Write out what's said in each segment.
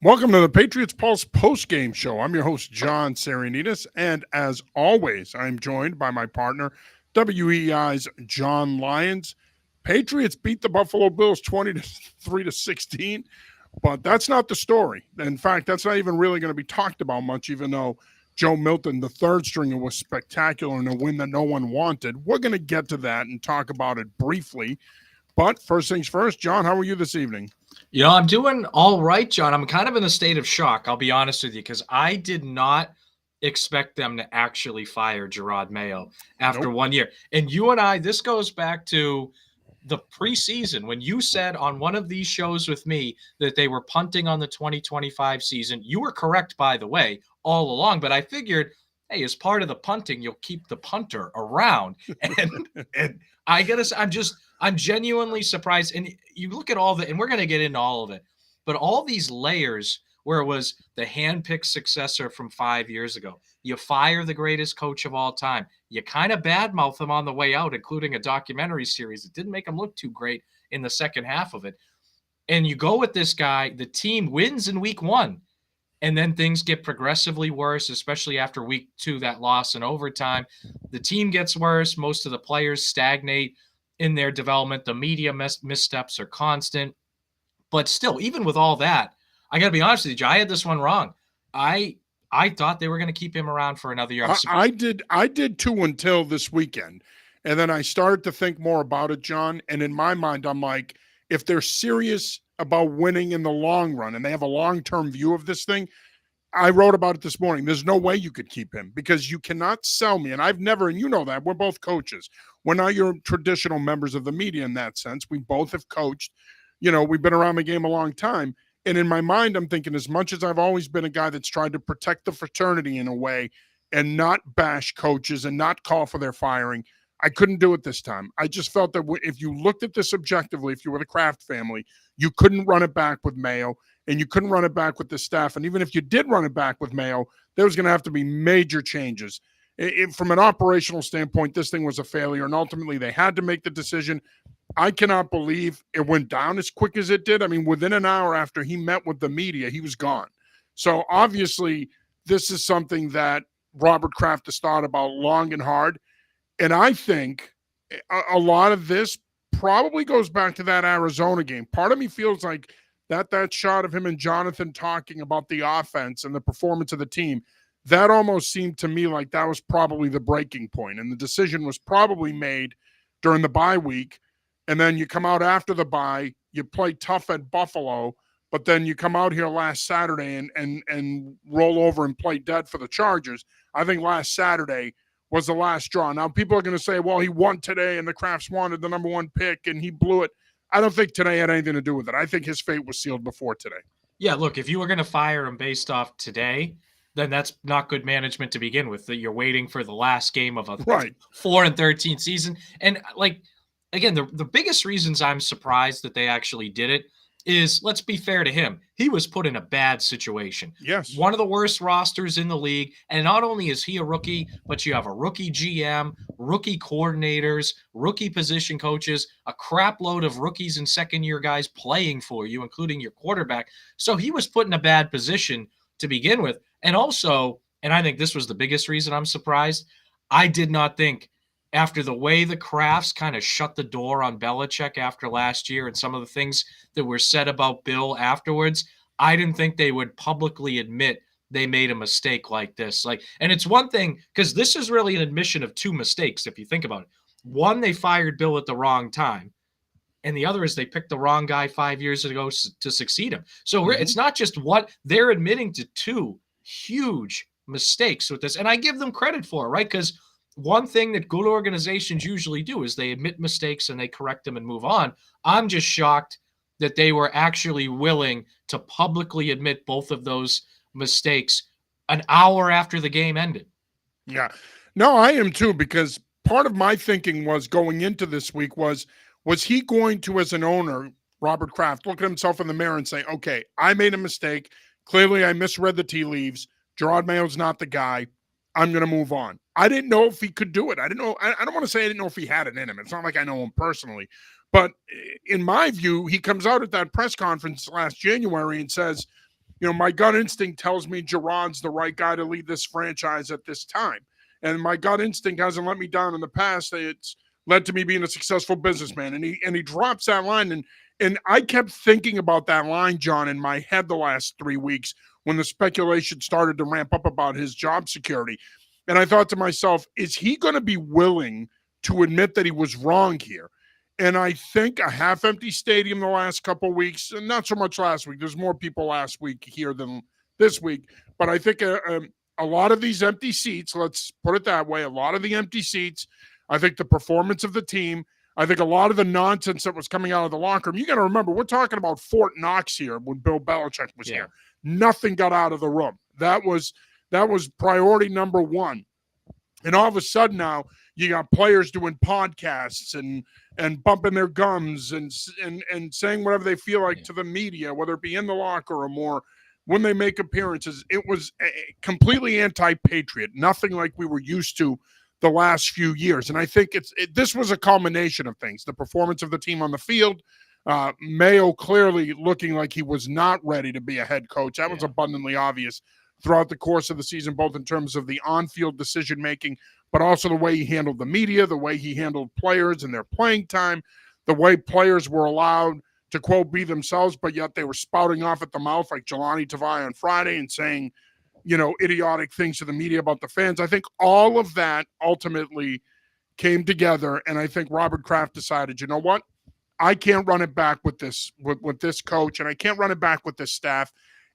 Welcome to the Patriots Pulse post-game show. I'm your host, John Saranitas, and as always, I'm joined by my partner, WEI's John Lyons. Patriots beat the Buffalo Bills 23-16, but that's not the story. In fact, that's not even really going to be talked about much, even though Joe Milton, the third stringer, was spectacular in a win that no one wanted. We're going to get to that and talk about it briefly. But first things first, John, how are you this evening? I'm doing all right, John. I'm kind of in a state of shock, I'll be honest with you, because I did not expect them to actually fire Gerard Mayo after Nope. 1 year. And you and I, this goes back to the preseason when you said on one of these shows with me that they were punting on the 2025 season. You were correct, by the way, all along, but I figured, hey, as part of the punting, you'll keep the punter around. And I gotta say, I'm genuinely surprised. And you look at all the, and we're gonna get into all of it, but all these layers where it was the handpicked successor from 5 years ago. You fire the greatest coach of all time. You kind of badmouth him on the way out, including a documentary series. It didn't make him look too great in the second half of it. And you go with this guy, the team wins in week one. And then things get progressively worse, especially after week two, that loss in overtime. The team gets worse. Most of the players stagnate in their development. The media missteps are constant. But still, even with all that, I got to be honest with you, Joe, I had this one wrong. I thought they were going to keep him around for another year. I did too until this weekend. And then I started to think more about it, John. And in my mind, I'm like, if they're serious about winning in the long run and they have a long-term view of this thing, I wrote about it this morning. There's no way you could keep him because you cannot sell me. And I've never, and you know that, we're both coaches. We're not your traditional members of the media in that sense. We both have coached. We've been around the game a long time. And in my mind, I'm thinking, as much as I've always been a guy that's tried to protect the fraternity in a way and not bash coaches and not call for their firing, I couldn't do it this time. I just felt that if you looked at this objectively, if you were the Kraft family, you couldn't run it back with Mayo and you couldn't run it back with the staff. And even if you did run it back with Mayo, there was going to have to be major changes. From an operational standpoint, this thing was a failure, and ultimately they had to make the decision. I cannot believe it went down as quick as it did. I mean, within an hour after he met with the media, he was gone. So obviously, this is something that Robert Kraft has thought about long and hard. And I think a lot of this probably goes back to that Arizona game. Part of me feels like that shot of him and Jonathan talking about the offense and the performance of the team, that almost seemed to me like that was probably the breaking point. And the decision was probably made during the bye week. And then you come out after the bye, you play tough at Buffalo, but then you come out here last Saturday and roll over and play dead for the Chargers. I think last Saturday was the last straw. Now, people are going to say, well, he won today and the Crafts wanted the number one pick and he blew it. I don't think today had anything to do with it. I think his fate was sealed before today. Yeah, look, if you were going to fire him based off today, then that's not good management to begin with. That you're waiting for the last game of a Right. 4-13 season. And again, the biggest reasons I'm surprised that they actually did it is, let's be fair to him, he was put in a bad situation. Yes. One of the worst rosters in the league. And not only is he a rookie, but you have a rookie GM, rookie coordinators, rookie position coaches, a crap load of rookies and second-year guys playing for you, including your quarterback. So he was put in a bad position to begin with. And also, and I think this was the biggest reason I'm surprised, I did not think, after the way the Crafts kind of shut the door on Belichick after last year and some of the things that were said about Bill afterwards, I didn't think they would publicly admit they made a mistake like this. And it's one thing, because this is really an admission of two mistakes, if you think about it. One, they fired Bill at the wrong time. And the other is they picked the wrong guy 5 years ago to succeed him. So It's not just what they're admitting to, two huge mistakes with this. And I give them credit for it, right? Because one thing that good organizations usually do is they admit mistakes and they correct them and move on. I'm just shocked that they were actually willing to publicly admit both of those mistakes an hour after the game ended. Yeah. No, I am too, because part of my thinking was going into this week was he going to, as an owner, Robert Kraft, look at himself in the mirror and say, okay, I made a mistake. Clearly, I misread the tea leaves. Gerard Mayo's not the guy. I'm going to move on. I didn't know if he could do it. I didn't know. I don't want to say I didn't know if he had it in him. It's not like I know him personally. But in my view, he comes out at that press conference last January and says, my gut instinct tells me Gerard's the right guy to lead this franchise at this time. And my gut instinct hasn't let me down in the past. It's led to me being a successful businessman. And he drops that line. And I kept thinking about that line, John, in my head the last 3 weeks when the speculation started to ramp up about his job security. And I thought to myself, is he going to be willing to admit that he was wrong here? And I think a half-empty stadium the last couple of weeks, and not so much last week. There's more people last week here than this week. But I think a lot of these empty seats, let's put it that way, a lot of the empty seats, I think the performance of the team, I think a lot of the nonsense that was coming out of the locker room, you got to remember, we're talking about Fort Knox here when Bill Belichick was here. Nothing got out of the room. That was priority number one. And all of a sudden now, you got players doing podcasts and bumping their gums and saying whatever they feel like to the media, whether it be in the locker room or when they make appearances. It was completely anti-Patriot, nothing like we were used to the last few years. And I think this was a culmination of things. The performance of the team on the field, Mayo clearly looking like he was not ready to be a head coach. That was abundantly obvious throughout the course of the season, both in terms of the on-field decision-making, but also the way he handled the media, the way he handled players and their playing time, the way players were allowed to, quote, be themselves, but yet they were spouting off at the mouth like Jelani Tavai on Friday and saying, idiotic things to the media about the fans. I think all of that ultimately came together, and I think Robert Kraft decided, you know what? I can't run it back with this coach, and I can't run it back with this staff.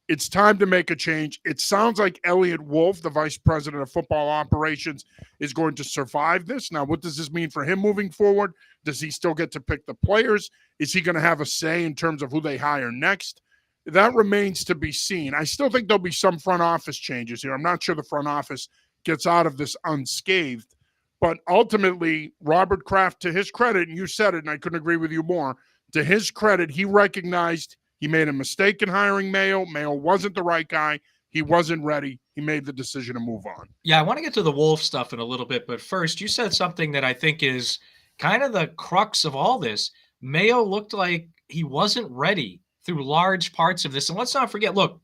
It's time to make a change. It sounds like Elliot Wolf, the vice president of football operations, is going to survive this. Now, what does this mean for him moving forward? Does he still get to pick the players? Is he going to have a say in terms of who they hire next? That remains to be seen. I still think there'll be some front office changes here. I'm not sure the front office gets out of this unscathed. But ultimately, Robert Kraft, to his credit, and you said it, and I couldn't agree with you more, to his credit, he recognized he made a mistake in hiring Mayo. Mayo wasn't the right guy. He wasn't ready. He made the decision to move on. Yeah, I want to get to the Wolf stuff in a little bit, but first, you said something that I think is kind of the crux of all this. Mayo looked like he wasn't ready through large parts of this. And let's not forget, look,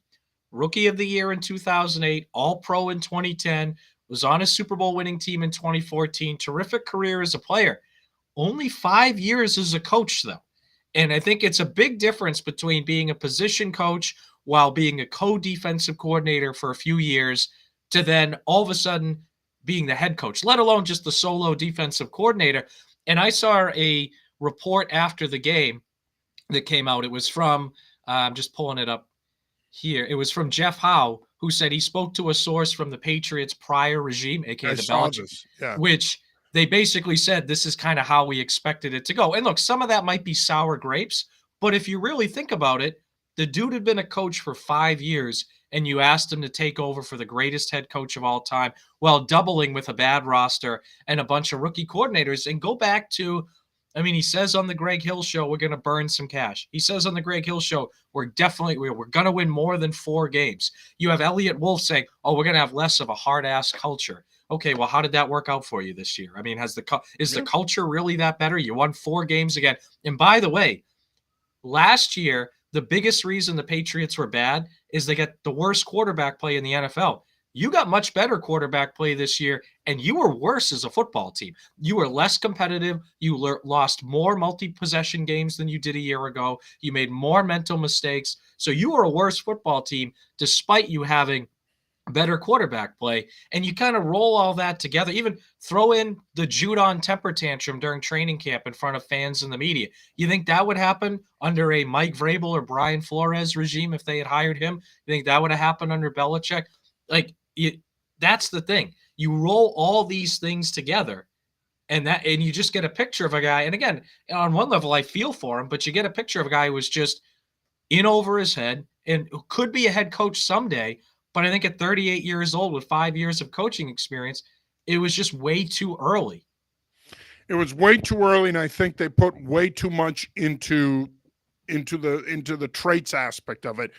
Rookie of the Year in 2008, All-Pro in 2010, was on a Super Bowl winning team in 2014, terrific career as a player. Only 5 years as a coach, though. And I think it's a big difference between being a position coach while being a co-defensive coordinator for a few years to then all of a sudden being the head coach, let alone just the solo defensive coordinator. And I saw a report after the game that came out. It was from, I'm just pulling it up here. It was from Jeff Howe, who said he spoke to a source from the Patriots prior regime, aka the Belichick, which they basically said this is kind of how we expected it to go. And look, some of that might be sour grapes, but if you really think about it, the dude had been a coach for 5 years, and you asked him to take over for the greatest head coach of all time while doubling with a bad roster and a bunch of rookie coordinators. And go back to, I mean, he says on the Greg Hill show, we're going to burn some cash. He says on the Greg Hill show, we're going to win more than 4 games. You have Elliot Wolf saying, oh, we're going to have less of a hard-ass culture. Okay, well, how did that work out for you this year? I mean, is the culture really that better? You won 4 games again. And by the way, last year, the biggest reason the Patriots were bad is they got the worst quarterback play in the NFL. You got much better quarterback play this year, and you were worse as a football team. You were less competitive. You lost more multi-possession games than you did a year ago. You made more mental mistakes. So you were a worse football team despite you having better quarterback play. And you kind of roll all that together, even throw in the Judon temper tantrum during training camp in front of fans and the media. You think that would happen under a Mike Vrabel or Brian Flores regime if they had hired him? You think that would have happened under Belichick? That's the thing. You roll all these things together, and you just get a picture of a guy. And again, on one level, I feel for him, but you get a picture of a guy who was just in over his head and who could be a head coach someday. But I think at 38 years old with 5 years of coaching experience, it was just way too early. It was way too early, and I think they put way too much into the traits aspect of it.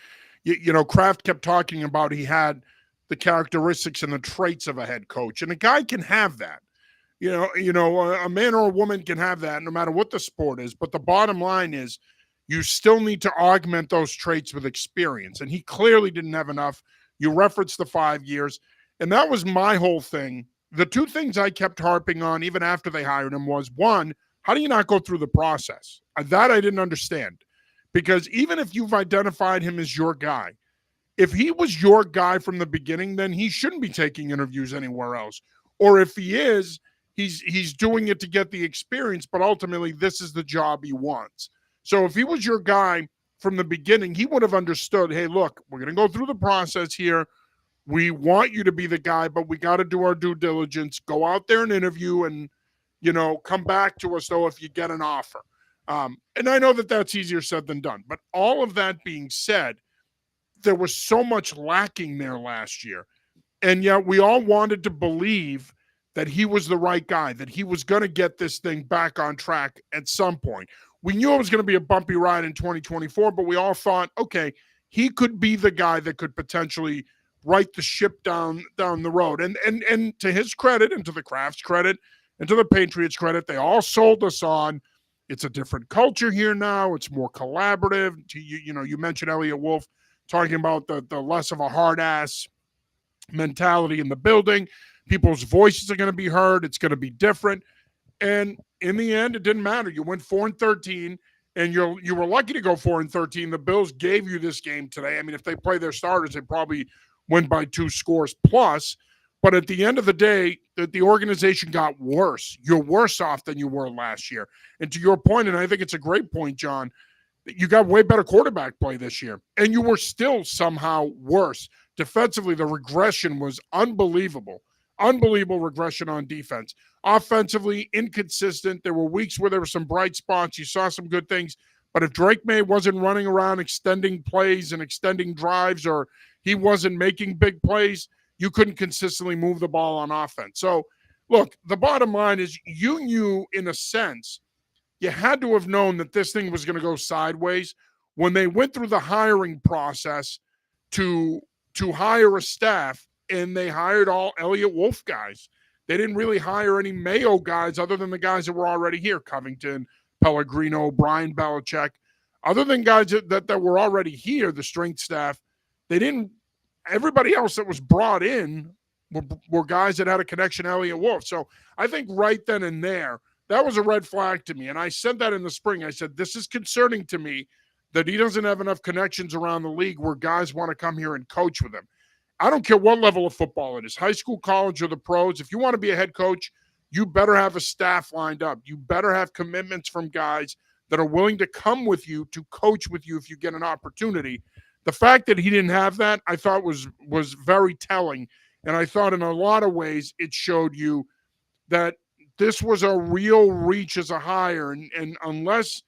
Kraft kept talking about he had the characteristics and the traits of a head coach, and a guy can have that. A man or a woman can have that no matter what the sport is. But the bottom line is, You still need to augment those traits with experience. And he clearly didn't have enough. You referenced the 5 years. And that was my whole thing. The two things I kept harping on, even after they hired him, was one, how do you not go through the process? That I didn't understand. Because even if you've identified him as your guy, if he was your guy from the beginning, then he shouldn't be taking interviews anywhere else. Or if he is, he's doing it to get the experience, but ultimately this is the job he wants. So if he was your guy from the beginning, he would have understood, hey, look, we're going to go through the process here. We want you to be the guy, but we got to do our due diligence. Go out there and interview and, come back to us, though, if you get an offer. And I know that that's easier said than done. But all of that being said, there was so much lacking there last year. And yet we all wanted to believe that he was the right guy, that he was going to get this thing back on track at some point. We knew it was going to be a bumpy ride in 2024, but we all thought, okay, he could be the guy that could potentially right the ship down the road. And to his credit and to the Kraft's credit and to the Patriots' credit, they all sold us on it's a different culture here now. It's more collaborative. You mentioned Elliott Wolf talking about the less of a hard ass mentality in the building. People's voices are going to be heard. It's going to be different. And in the end, it didn't matter. You went 4-13, and you were lucky to go 4-13. The Bills gave you this game today. I mean, if they play their starters, they probably win by 2 scores plus. But at the end of the day, the organization got worse. You're worse off than you were last year. And to your point, and I think it's a great point, John, you got way better quarterback play this year, and you were still somehow worse. Defensively, the regression was unbelievable. Unbelievable regression on defense. Offensively, inconsistent. There were weeks where there were some bright spots. You saw some good things. But if Drake May wasn't running around extending plays and extending drives, or he wasn't making big plays, you couldn't consistently move the ball on offense. So, look, the bottom line is you knew, in a sense, you had to have known that this thing was going to go sideways when they went through the hiring process to hire a staff, and they hired all Elliott Wolf guys. They didn't really hire any Mayo guys other than the guys that were already here, Covington, Pellegrino, Brian Belichick. Other than guys that were already here, the strength staff, they didn't – everybody else that was brought in were guys that had a connection to Elliott Wolf. So I think right then and there, that was a red flag to me. And I said that in the spring. I said, this is concerning to me that he doesn't have enough connections around the league where guys want to come here and coach with him. I don't care what level of football it is, high school, college, or the pros. If you want to be a head coach, you better have a staff lined up. You better have commitments from guys that are willing to come with you to coach with you if you get an opportunity. The fact that he didn't have that, I thought was very telling. And I thought in a lot of ways it showed you that this was a real reach as a hire. And unless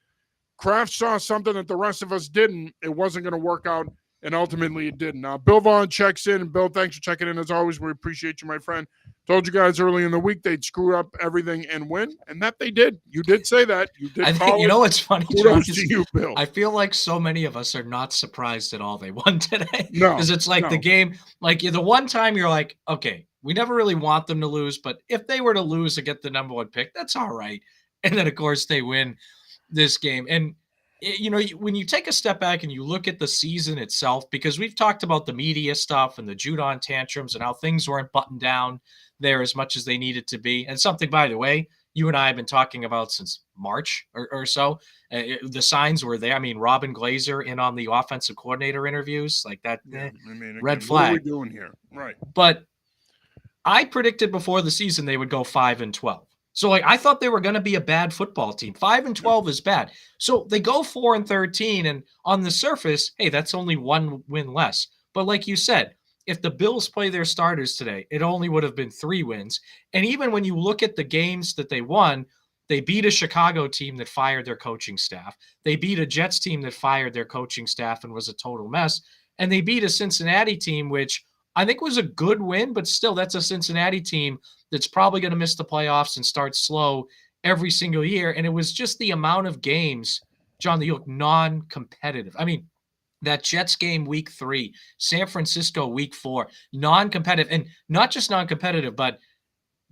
Kraft saw something that the rest of us didn't, it wasn't going to work out. And ultimately it didn't. Bill Vaughn checks in. And Bill, thanks for checking in as always. We appreciate you, my friend. Told you guys early in the week they'd screw up everything and win, and that they did. You did say that. You did. I think, you know what's funny, John, to you, Bill. I feel like so many of us are not surprised at all they won today. No. Because it's like the game, like the one time you're like, okay, we never really want them to lose, but if they were to lose and get the number 1 pick, that's all right. And then, of course, they win this game. And when you take a step back and you look at the season itself, because we've talked about the media stuff and the Judon tantrums and how things weren't buttoned down there as much as they needed to be. And something, by the way, you and I have been talking about since March or so. The signs were there. I mean, Robin Glazer in on the offensive coordinator interviews, like that. Red flag. What are we doing here? Right. But I predicted before the season they would go 5-12. So, I thought they were going to be a bad football team. 5-12 is bad. So they go 4-13, and on the surface, hey, that's only 1 win less. But like you said, if the Bills play their starters today, it only would have been 3 wins. And even when you look at the games that they won, they beat a Chicago team that fired their coaching staff. They beat a Jets team that fired their coaching staff and was a total mess. And they beat a Cincinnati team, which I think was a good win, but still, that's a Cincinnati team that's probably going to miss the playoffs and start slow every single year. And it was just the amount of games, John, that you look non-competitive. I mean, that Jets game week 3, San Francisco week 4, non-competitive, and not just non-competitive, but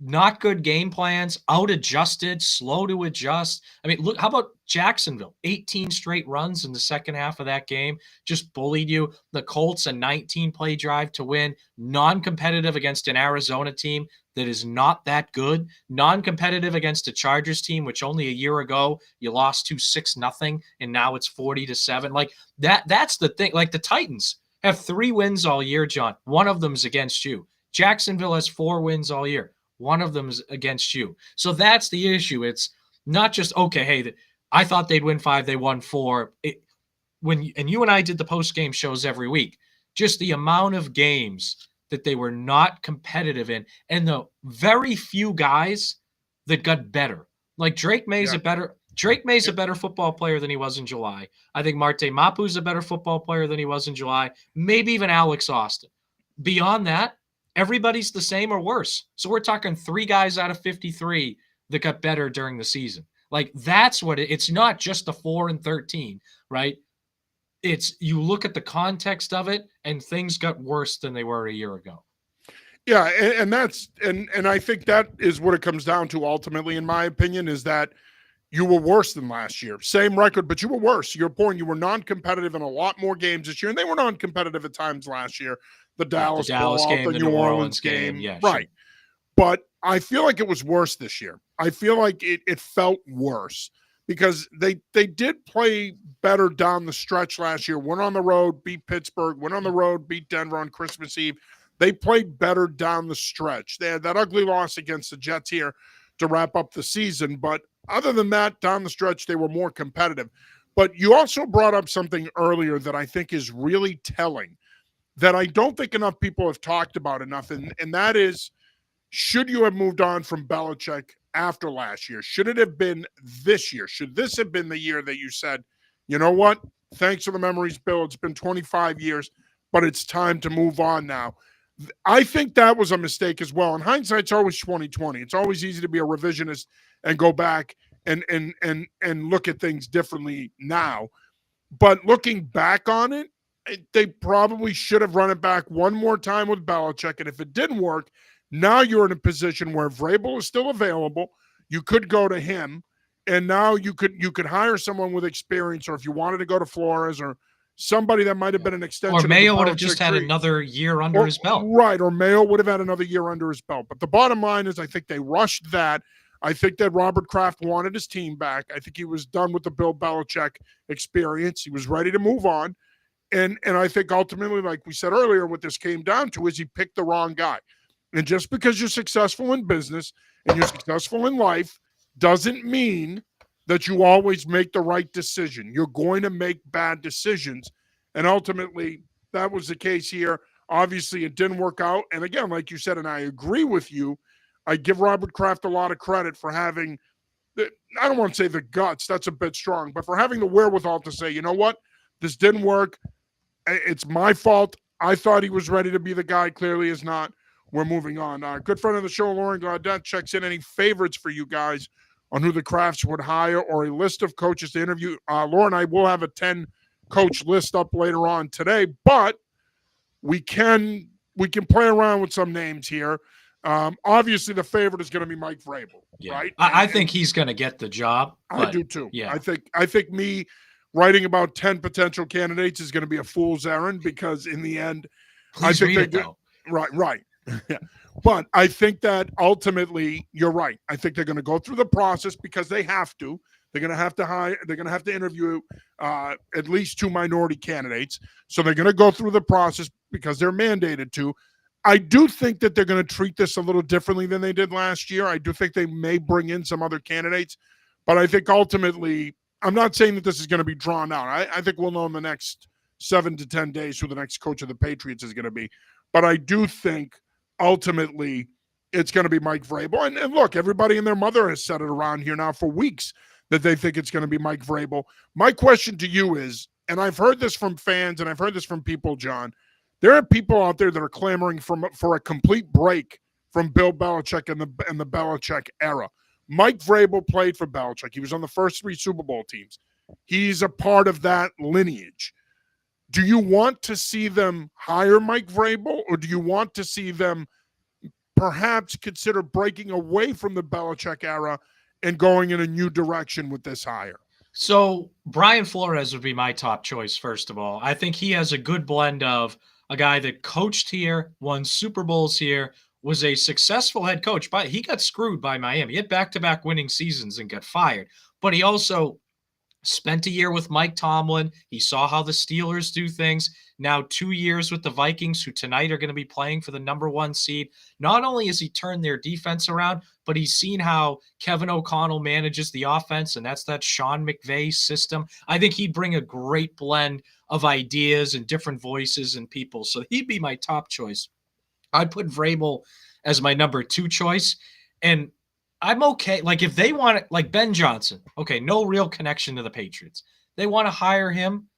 not good game plans, out adjusted, slow to adjust. I mean, look, how about Jacksonville? 18 straight runs in the second half of that game, just bullied you. The Colts, a 19 play drive to win, non competitive against an Arizona team that is not that good, non competitive against a Chargers team, which only a year ago you lost to 6-0, and now it's 40-7. Like that's the thing. Like the Titans have 3 wins all year, John. One of them is against you. Jacksonville has 4 wins all year. One of them is against you. So that's the issue. It's not just, okay, hey, I thought they'd win 5, they won 4. And you and I did the post-game shows every week, just the amount of games that they were not competitive in, and the very few guys that got better. Like Drake May's a better football player than he was in July. I think Marte Mapu's a better football player than he was in July. Maybe even Alex Austin. Beyond that, everybody's the same or worse. So we're talking 3 guys out of 53 that got better during the season. Like that's what it's not just the 4-13, right? It's you look at the context of it and things got worse than they were a year ago. Yeah, and that's and I think that is what it comes down to ultimately, in my opinion, is that you were worse than last year. Same record, but you were worse. Your point, you were non-competitive in a lot more games this year, and they were non-competitive at times last year. The Dallas game, the New Orleans game. Yeah, right. Sure. But I feel like it was worse this year. I feel like it felt worse because they did play better down the stretch last year. Went on the road, beat Pittsburgh, went on the road, beat Denver on Christmas Eve. They played better down the stretch. They had that ugly loss against the Jets here to wrap up the season. But other than that, down the stretch, they were more competitive. But you also brought up something earlier that I think is really telling that I don't think enough people have talked about enough, and that is, should you have moved on from Belichick after last year? Should it have been this year? Should this have been the year that you said, you know what, thanks for the memories, Bill, it's been 25 years, but it's time to move on now? I think that was a mistake as well. And hindsight's always 2020. It's always easy to be a revisionist and go back and look at things differently now. But looking back on it, they probably should have run it back one more time with Belichick. And if it didn't work, now you're in a position where Vrabel is still available. You could go to him, and now you could hire someone with experience, or if you wanted to go to Flores or somebody that might have been an extension. Or Mayo would have just had another year under his belt. Right, or Mayo would have had another year under his belt. But the bottom line is I think they rushed that. I think that Robert Kraft wanted his team back. I think he was done with the Bill Belichick experience. He was ready to move on. And I think ultimately, like we said earlier, what this came down to is he picked the wrong guy. And just because you're successful in business and you're successful in life doesn't mean that you always make the right decision. You're going to make bad decisions. And ultimately, that was the case here. Obviously, it didn't work out. And again, like you said, and I agree with you, I give Robert Kraft a lot of credit for having, I don't want to say the guts, that's a bit strong, but for having the wherewithal to say, you know what, this didn't work. It's my fault. I thought he was ready to be the guy. Clearly is not. We're moving on. Good friend of the show, Lauren Gaudette, checks in. Any favorites for you guys on who the Crafts would hire or a list of coaches to interview? Lauren, I will have a 10-coach list up later on today, but we can play around with some names here. Obviously, the favorite is going to be Mike Vrabel, right? I think he's going to get the job. I do too. Yeah, I think me writing about 10 potential candidates is going to be a fool's errand because in the end, Please I think read it, though. Right. Yeah. But I think that ultimately you're right. I think they're going to go through the process because they have to. They're going to have to hire. They're going to have to interview at least 2 minority candidates. So they're going to go through the process because they're mandated to. I do think that they're going to treat this a little differently than they did last year. I do think they may bring in some other candidates, but I think ultimately, I'm not saying that this is going to be drawn out. I think we'll know in the next 7 to 10 days who the next coach of the Patriots is going to be. But I do think ultimately it's going to be Mike Vrabel. And look, everybody and their mother has said it around here now for weeks that they think it's going to be Mike Vrabel. My question to you is, and I've heard this from fans and I've heard this from people, John, there are people out there that are clamoring for a complete break from Bill Belichick and the Belichick era. Mike Vrabel played for Belichick. He was on the first 3 Super Bowl teams. He's a part of that lineage. Do you want to see them hire Mike Vrabel, or do you want to see them perhaps consider breaking away from the Belichick era and going in a new direction with this hire? So Brian Flores would be my top choice, first of all. I think he has a good blend of a guy that coached here, won Super Bowls here, was a successful head coach, but he got screwed by Miami. He had back-to-back winning seasons and got fired. But he also spent a year with Mike Tomlin. He saw how the Steelers do things. Now 2 years with the Vikings, who tonight are going to be playing for the number 1 seed. Not only has he turned their defense around, but he's seen how Kevin O'Connell manages the offense, and that's that Sean McVay system. I think he'd bring a great blend of ideas and different voices and people. So he'd be my top choice. I'd put Vrabel as my number 2 choice. And I'm okay. Like, if they want it, like Ben Johnson, okay, no real connection to the Patriots. They want to hire him.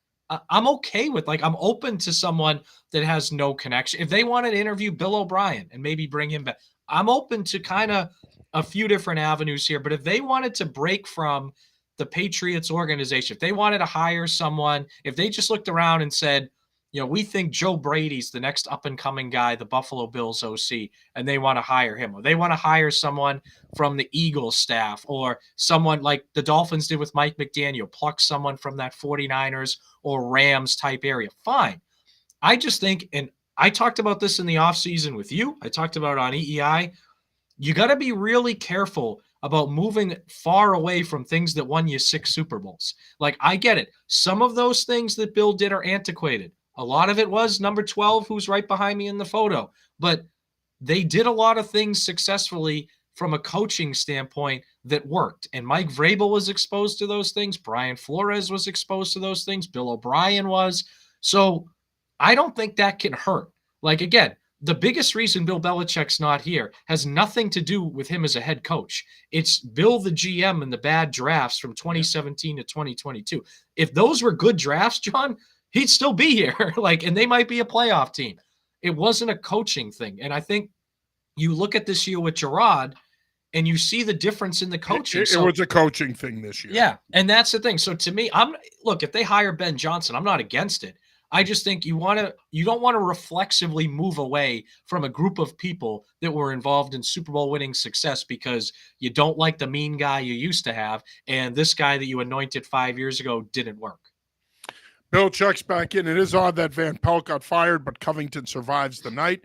I'm okay with, like, I'm open to someone that has no connection. If they wanted to interview Bill O'Brien and maybe bring him back, I'm open to kind of a few different avenues here. But if they wanted to break from the Patriots organization, if they wanted to hire someone, if they just looked around and said, we think Joe Brady's the next up and coming guy, the Buffalo Bills OC, and they want to hire him, or they want to hire someone from the Eagles staff, or someone like the Dolphins did with Mike McDaniel, pluck someone from that 49ers or Rams type area. Fine. I just think, and I talked about this in the offseason with you, I talked about it on EEI, you got to be really careful about moving far away from things that won you 6 Super Bowls. Like, I get it. Some of those things that Bill did are antiquated. A lot of it was number 12, who's right behind me in the photo. But they did a lot of things successfully from a coaching standpoint that worked. And Mike Vrabel was exposed to those things. Brian Flores was exposed to those things. Bill O'Brien was. So I don't think that can hurt. Like, again, the biggest reason Bill Belichick's not here has nothing to do with him as a head coach. It's Bill, the GM, and the bad drafts from 2017 to 2022. If those were good drafts, John, he'd still be here. And they might be a playoff team. It wasn't a coaching thing. And I think you look at this year with Gerard and you see the difference in the coaching. It was a coaching thing this year. Yeah. And that's the thing. So to me, if they hire Ben Johnson, I'm not against it. I just think you don't want to reflexively move away from a group of people that were involved in Super Bowl winning success because you don't like the mean guy you used to have, and this guy that you anointed 5 years ago didn't work. Bill checks back in. It is odd that Van Pelt got fired, but Covington survives the night.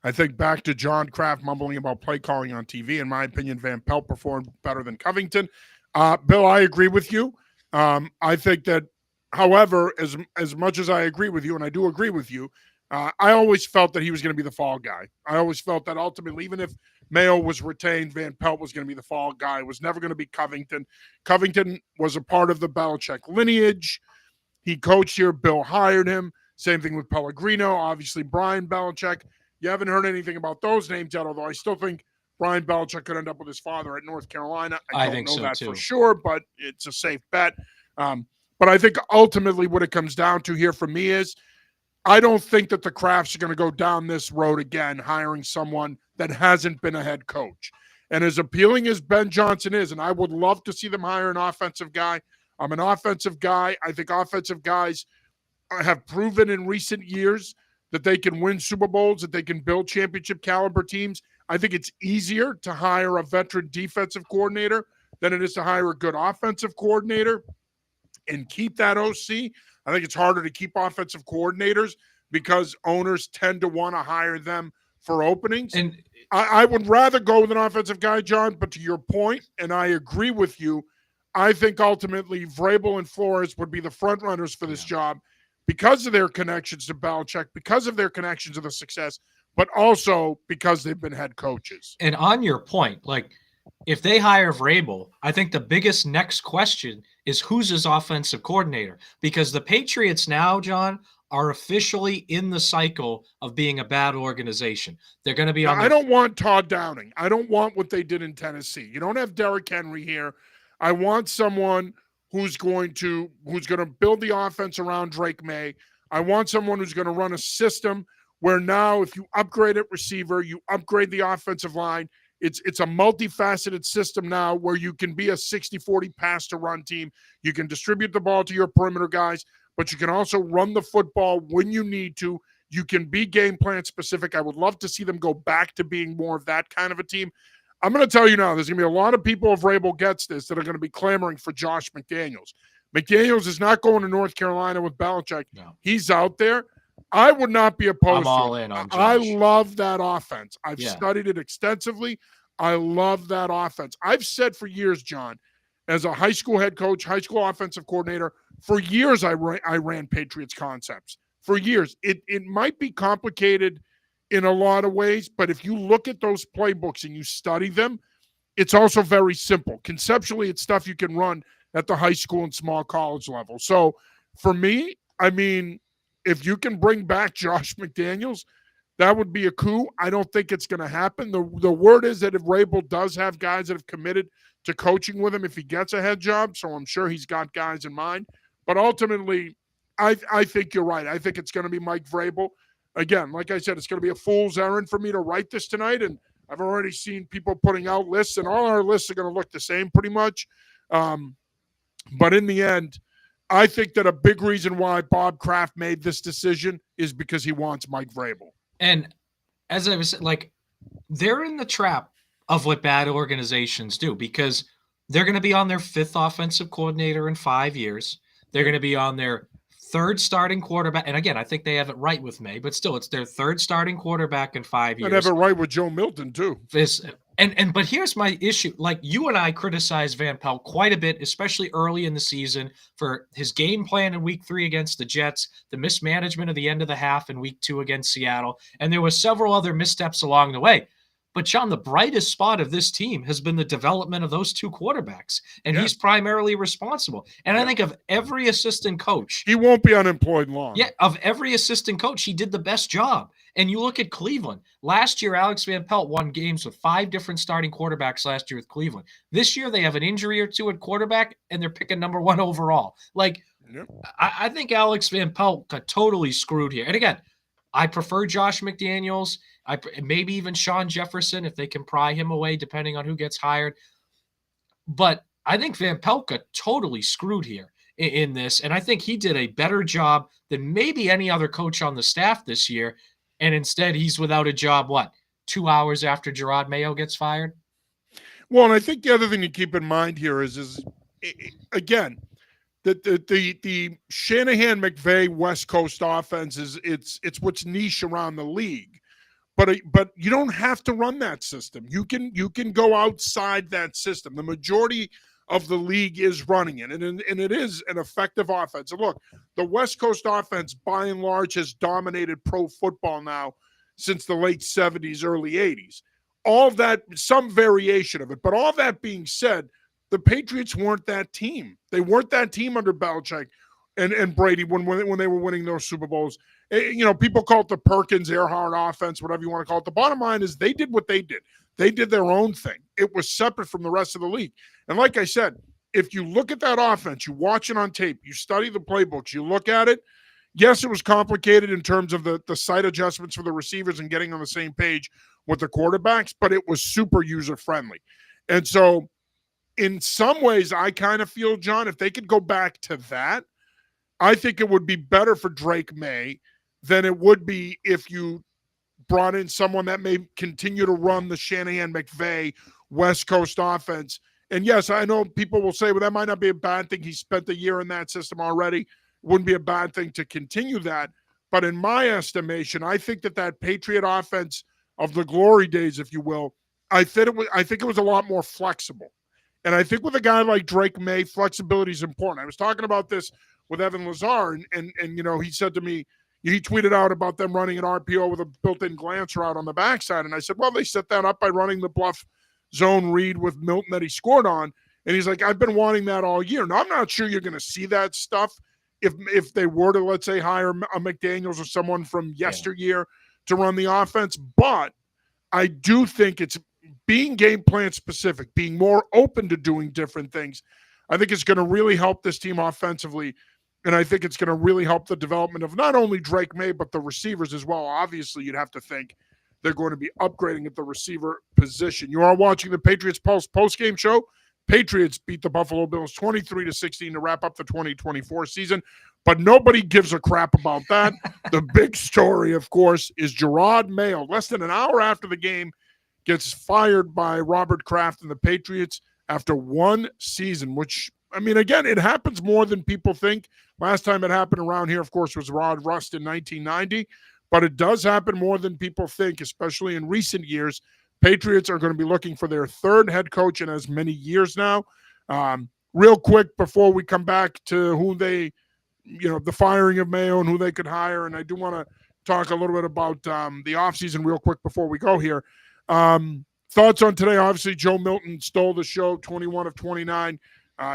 I think back to John Kraft mumbling about play calling on TV. In my opinion, Van Pelt performed better than Covington. Bill, I agree with you. I think that, however, as much as I agree with you, and I do agree with you, I always felt that he was going to be the fall guy. I always felt that ultimately, even if Mayo was retained, Van Pelt was going to be the fall guy. It was never going to be Covington. Covington was a part of the Belichick lineage. He coached here. Bill hired him. Same thing with Pellegrino. Obviously, Brian Belichick. You haven't heard anything about those names yet, although I still think Brian Belichick could end up with his father at North Carolina. I don't think know so that too. for sure, but it's a safe bet. But I think ultimately what it comes down to here for me is I don't think that the Crafts are going to go down this road again, hiring someone that hasn't been a head coach. And as appealing as Ben Johnson is, and I would love to see them hire an offensive guy, I'm an offensive guy. I think offensive guys have proven in recent years that they can win Super Bowls, that they can build championship caliber teams. I think it's easier to hire a veteran defensive coordinator than it is to hire a good offensive coordinator and keep that OC. I think it's harder to keep offensive coordinators because owners tend to want to hire them for openings. And I would rather go with an offensive guy, John, but to your point, and I agree with you, I think ultimately Vrabel and Flores would be the front runners for this job because of their connections to Belichick, because of their connections to the success, but also because they've been head coaches. And on your point, if they hire Vrabel, I think the biggest next question is who's his offensive coordinator? Because the Patriots now, John, are officially in the cycle of being a bad organization. They're going to be on. I don't want Todd Downing. I don't want what they did in Tennessee. You don't have Derrick Henry here. I want someone who's going to build the offense around Drake May. I want someone who's going to run a system where now if you upgrade at receiver, you upgrade the offensive line. It's a multifaceted system now where you can be a 60-40 pass to run team. You can distribute the ball to your perimeter guys, but you can also run the football when you need to. You can be game plan specific. I would love to see them go back to being more of that kind of a team. I'm going to tell you now, there's going to be a lot of people, if Vrabel gets this, that are going to be clamoring for Josh McDaniels. McDaniels is not going to North Carolina with Belichick. No. He's out there. I would not be opposed I'm all to it. in on Josh. I love that offense. I've studied it extensively. I love that offense. I've said for years, John, as a high school head coach, high school offensive coordinator, for years I ran Patriots concepts. For years. It might be complicated in a lot of ways, but if you look at those playbooks and you study them, it's also very simple. Conceptually, it's stuff you can run at the high school and small college level. So for me, I mean, if you can bring back Josh McDaniels, that would be a coup. I don't think it's going to happen. The word is that if Vrabel does have guys that have committed to coaching with him if he gets a head job, so I'm sure he's got guys in mind. But ultimately, I think you're right. I think it's going to be Mike Vrabel. Again, like I said, it's going to be a fool's errand for me to write this tonight, and I've already seen people putting out lists, and all our lists are going to look the same pretty much. But in the end, I think that a big reason why Bob Kraft made this decision is because he wants Mike Vrabel. And as I was like, they're in the trap of what bad organizations do, because they're going to be on their 5th offensive coordinator in 5 years. They're going to be on their 3rd starting quarterback. And again, I think they have it right with May, but still, it's their 3rd starting quarterback in 5 years. And have it right with Joe Milton, too. But here's my issue. Like, you and I criticized Van Pelt quite a bit, especially early in the season, for his game plan in week 3 against the Jets, the mismanagement of the end of the half in week 2 against Seattle, and there were several other missteps along the way. But, John, the brightest spot of this team has been the development of those 2 quarterbacks, and he's primarily responsible. And I think of every assistant coach. He won't be unemployed long. Yeah, of every assistant coach, he did the best job. And you look at Cleveland. Last year, Alex Van Pelt won games with 5 different starting quarterbacks last year with Cleveland. This year, they have an injury or 2 at quarterback, and they're picking number 1 overall. Like, I think Alex Van Pelt got totally screwed here. And again, I prefer Josh McDaniels. Maybe even Sean Jefferson if they can pry him away, depending on who gets hired. But I think Van Pelt got totally screwed here in this, and I think he did a better job than maybe any other coach on the staff this year. And instead, he's without a job, 2 hours after Gerard Mayo gets fired? Well, and I think the other thing to keep in mind here is again, the Shanahan McVay West Coast offense it's what's niche around the league. But you don't have to run that system. You can go outside that system. The majority of the league is running it, and it is an effective offense. And look, the West Coast offense, by and large, has dominated pro football now since the late 70s, early 80s. All of that, some variation of it. But all that being said, the Patriots weren't that team. They weren't that team under Belichick and Brady when they were winning those Super Bowls. You know, people call it the Perkins Earhart offense, whatever you want to call it. The bottom line is they did what they did. They did their own thing. It was separate from the rest of the league. And like I said, if you look at that offense, you watch it on tape, you study the playbooks, you look at it, yes, it was complicated in terms of the sight adjustments for the receivers and getting on the same page with the quarterbacks, but it was super user-friendly. And so in some ways, I kind of feel, John, if they could go back to that, I think it would be better for Drake May than it would be if you brought in someone that may continue to run the Shanahan McVay West Coast offense. And yes, I know people will say, well, that might not be a bad thing. He spent a year in that system already. It wouldn't be a bad thing to continue that. But in my estimation, I think that Patriot offense of the glory days, if you will, I think it was a lot more flexible. And I think with a guy like Drake May, flexibility is important. I was talking about this with Evan Lazar, and you know, he said to me, he tweeted out about them running an RPO with a built-in glance route on the backside. And I said, well, they set that up by running the bluff zone read with Milton that he scored on. And he's like, I've been wanting that all year. Now, I'm not sure you're going to see that stuff if they were to, let's say, hire a McDaniels or someone from yesteryear to run the offense. But I do think it's being game plan specific, being more open to doing different things. I think it's going to really help this team offensively. And I think it's going to really help the development of not only Drake May, but the receivers as well. Obviously, you'd have to think they're going to be upgrading at the receiver position. You are watching the Patriots Pulse postgame show. Patriots beat the Buffalo Bills 23-16 to wrap up the 2024 season. But nobody gives a crap about that. The big story, of course, is Gerard Mayo, less than an hour after the game, gets fired by Robert Kraft and the Patriots after one season, which, I mean, again, it happens more than people think. Last time it happened around here, of course, was Rod Rust in 1990, but it does happen more than people think, especially in recent years. Patriots are going to be looking for their third head coach in as many years now. Real quick, before we come back to who they, the firing of Mayo and who they could hire, and I do want to talk a little bit about the offseason real quick before we go here. Thoughts on today? Obviously, Joe Milton stole the show, 21 of 29.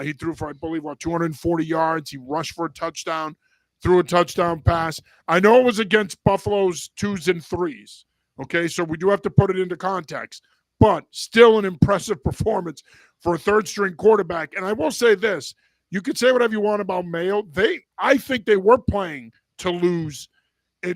He threw for, I believe, 240 yards. He rushed for a touchdown, threw a touchdown pass. I know it was against Buffalo's 2s and 3s. Okay, so we do have to put it into context, but still an impressive performance for a third-string quarterback. And I will say this. You could say whatever you want about Mayo. I think they were playing to lose,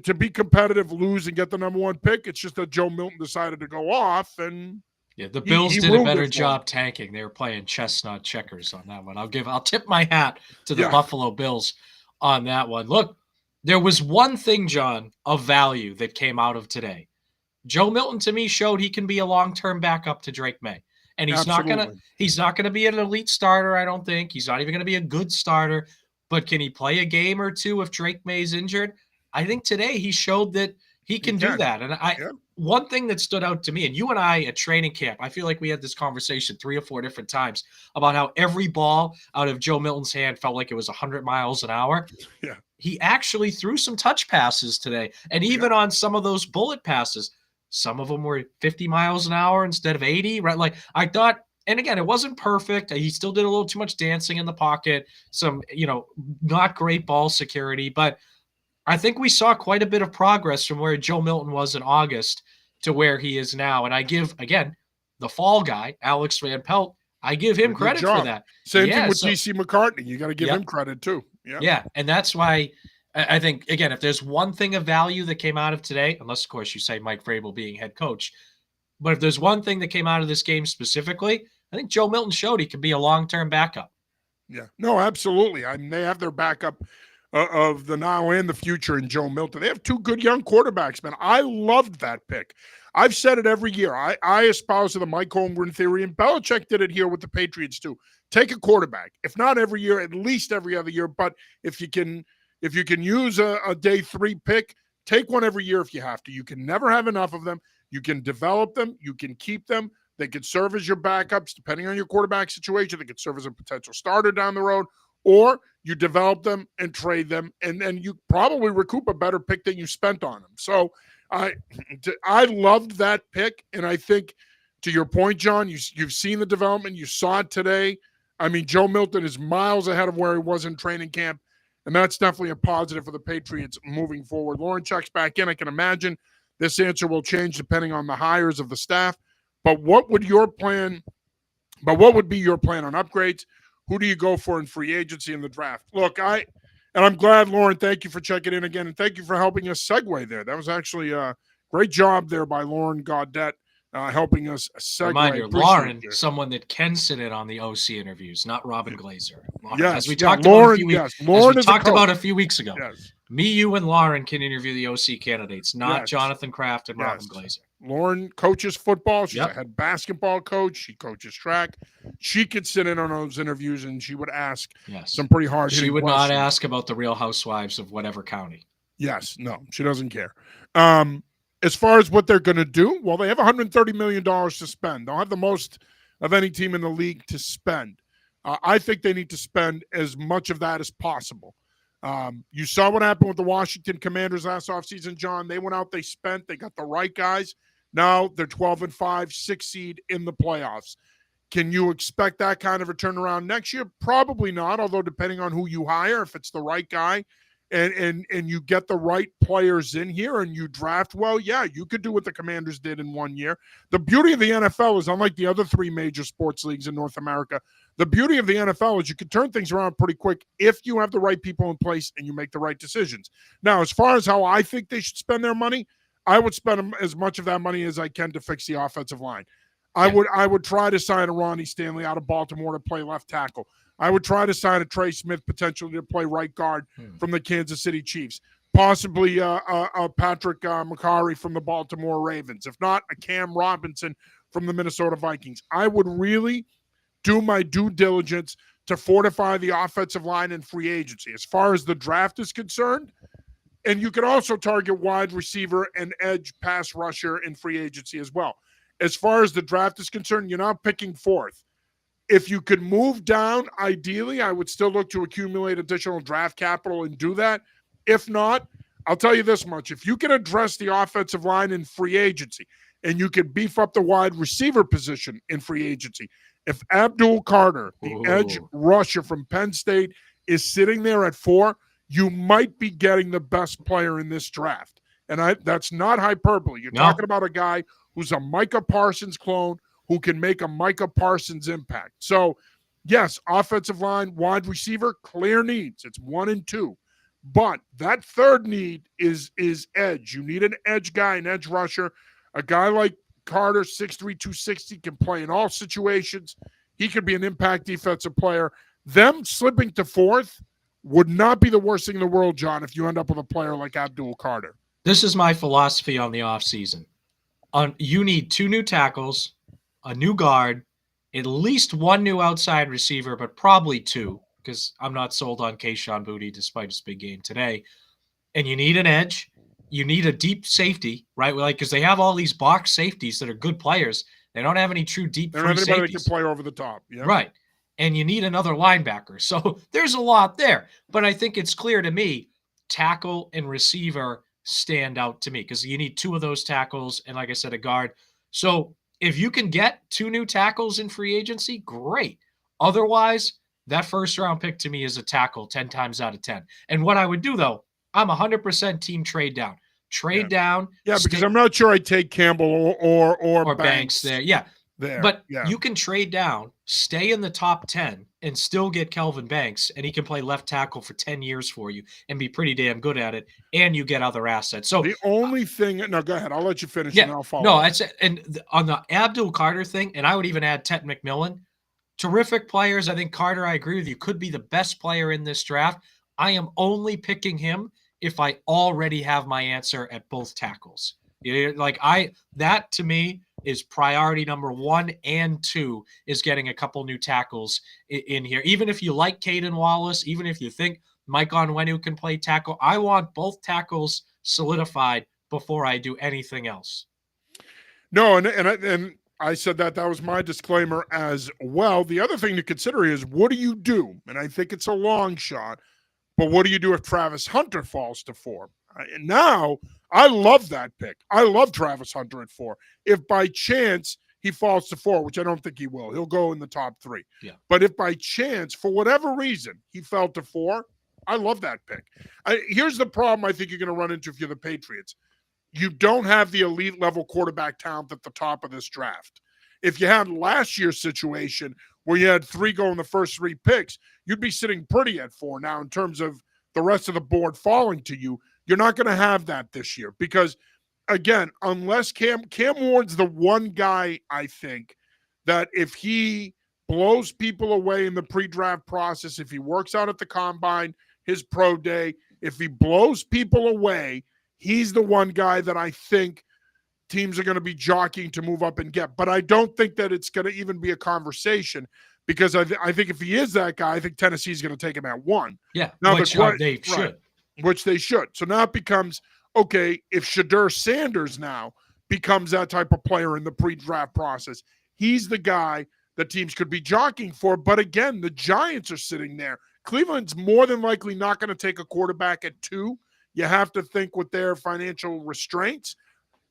to be competitive, lose, and get the number one pick. It's just that Joe Milton decided to go off, and the Bills did a better job tanking. They were playing chestnut checkers on that one. I'll tip my hat to the Buffalo Bills on that one. Look, there was one thing, John, of value that came out of today. Joe Milton, to me, showed he can be a long-term backup to Drake May. And he's not gonna be an elite starter, I don't think. He's not even gonna be a good starter. But can he play a game or two if Drake May's injured? I think today he showed that he can do that. And one thing that stood out to me, and you and I at training camp, I feel like we had this conversation 3 or 4 different times about how every ball out of Joe Milton's hand felt like it was 100 miles an hour. Yeah. He actually threw some touch passes today. And even on some of those bullet passes, some of them were 50 miles an hour instead of 80, right? Like I thought, and again, it wasn't perfect. He still did a little too much dancing in the pocket, some, not great ball security, but I think we saw quite a bit of progress from where Joe Milton was in August to where he is now. And I give, again, the fall guy, Alex Van Pelt, I give him credit for that. Same thing with DC McCartney. You got to give him credit too. Yeah. And that's why I think, again, if there's one thing of value that came out of today, unless, of course, you say Mike Vrabel being head coach, but if there's one thing that came out of this game specifically, I think Joe Milton showed he could be a long-term backup. Yeah. No, absolutely. I mean, they have their backup of the now and the future in Joe Milton. They have 2 good young quarterbacks, man. I loved that pick. I've said it every year. I espouse to the Mike Holmgren theory, and Belichick did it here with the Patriots too. Take a quarterback. If not every year, at least every other year. But if you can use a day 3 pick, take one every year if you have to. You can never have enough of them. You can develop them. You can keep them. They could serve as your backups, depending on your quarterback situation. They could serve as a potential starter down the road. Or you develop them and trade them, and then you probably recoup a better pick than you spent on them. So I loved that pick, and I think, to your point, John, you've seen the development. You saw it today. I mean, Joe Milton is miles ahead of where he was in training camp, and that's definitely a positive for the Patriots moving forward. Lauren checks back in. I can imagine this answer will change depending on the hires of the staff. But what would be your plan on upgrades? Who do you go for in free agency in the draft? Look, I'm glad, Lauren, thank you for checking in again, and thank you for helping us segue there. That was actually a great job there by Lauren Gaudette, helping us segue. Reminder, Lauren, someone that can sit in on the OC interviews, not Robin Glazer. Yes, as we talked about a few weeks ago. Yes. Me, you, and Lauren can interview the OC candidates, not Jonathan Kraft and Robin Glazer. Lauren coaches football. She's a head basketball coach. She coaches track. She could sit in on those interviews, and she would ask some pretty hard questions. She would not ask about the Real Housewives of whatever county. Yes. No, she doesn't care. As far as what they're going to do, well, they have $130 million to spend. They'll have the most of any team in the league to spend. I think they need to spend as much of that as possible. You saw what happened with the Washington Commanders last offseason, John. They went out, they spent, they got the right guys. Now they're 12-5, 6th seed in the playoffs. Can you expect that kind of a turnaround next year? Probably not, although depending on who you hire, if it's the right guy and you get the right players in here and you draft well, you could do what the Commanders did in 1 year. The beauty of the NFL is, unlike the other 3 major sports leagues in North America, the beauty of the NFL is you can turn things around pretty quick if you have the right people in place and you make the right decisions. Now, as far as how I think they should spend their money, I would spend as much of that money as I can to fix the offensive line. I would try to sign a Ronnie Stanley out of Baltimore to play left tackle. I would try to sign a Trey Smith potentially to play right guard from the Kansas City Chiefs. Possibly Patrick McCarry from the Baltimore Ravens. If not, a Cam Robinson from the Minnesota Vikings. I would really do my due diligence to fortify the offensive line in free agency. As far as the draft is concerned, and you can also target wide receiver and edge pass rusher in free agency as well. As far as the draft is concerned, you're not picking fourth. If you could move down, ideally, I would still look to accumulate additional draft capital and do that. If not, I'll tell you this much. If you can address the offensive line in free agency and you can beef up the wide receiver position in free agency, if Abdul Carter, the edge rusher from Penn State, is sitting there at 4, you might be getting the best player in this draft. And that's not hyperbole. You're talking about a guy who's a Micah Parsons clone who can make a Micah Parsons impact. So, yes, offensive line, wide receiver, clear needs. It's 1 and 2. But that third need is edge. You need an edge guy, an edge rusher. A guy like Carter, 6'3", 260, can play in all situations. He could be an impact defensive player. Them slipping to 4th would not be the worst thing in the world, John, if you end up with a player like Abdul Carter. This is my philosophy on the offseason. You need 2 new tackles, a new guard, at least 1 new outside receiver, but probably 2, because I'm not sold on Kayshon Boutte despite his big game today. And you need an edge. You need a deep safety, right? Because they have all these box safeties that are good players. They don't have any true deep free safeties. They don't have anybody that can play over the top. Yeah. Right. And you need another linebacker. So there's a lot there. But I think it's clear to me, tackle and receiver stand out to me because you need 2 of those tackles and, like I said, a guard. So if you can get 2 new tackles in free agency, great. Otherwise, that first-round pick to me is a tackle 10 times out of 10. And what I would do, though, I'm 100% team trade down. Down. Yeah, because I'm not sure I'd take Campbell or Banks there. Yeah. But you can trade down, stay in the top 10, and still get Kelvin Banks, and he can play left tackle for 10 years for you and be pretty damn good at it, and you get other assets. So the only thing – no, go ahead. I'll let you finish, and I'll follow. No, that's it. And on the Abdul Carter thing, and I would even add Tet McMillan, terrific players. I think Carter, I agree with you, could be the best player in this draft. I am only picking him if I already have my answer at both tackles. That to me is priority number 1 and 2 is getting a couple new tackles in here. Even if you like Caden Wallace, even if you think Mike Onwenu can play tackle, I want both tackles solidified before I do anything else. No, and I said that was my disclaimer as well. The other thing to consider is what do you do? And I think it's a long shot, but what do you do if Travis Hunter falls to 4? And now I love that pick. I love Travis Hunter at 4. If by chance he falls to 4, which I don't think he will, he'll go in the top 3. Yeah. But if by chance, for whatever reason, he fell to 4, I love that pick. Here's the problem I think you're going to run into if you're the Patriots. You don't have the elite level quarterback talent at the top of this draft. If you had last year's situation where you had 3 go in the first 3 picks, you'd be sitting pretty at 4 now in terms of the rest of the board falling to you. You're not going to have that this year because, again, unless Cam Ward's the one guy, I think, that if he blows people away in the pre-draft process, if he works out at the combine, his pro day, if he blows people away, he's the one guy that I think teams are going to be jockeying to move up and get. But I don't think that it's going to even be a conversation because I think if he is that guy, I think Tennessee's going to take him at 1. Yeah, now, which they should. Right, which they should. So now it becomes, okay, if Shadur Sanders now becomes that type of player in the pre-draft process, he's the guy that teams could be jockeying for. But again, the Giants are sitting there. Cleveland's more than likely not going to take a quarterback at 2. You have to think with their financial restraints,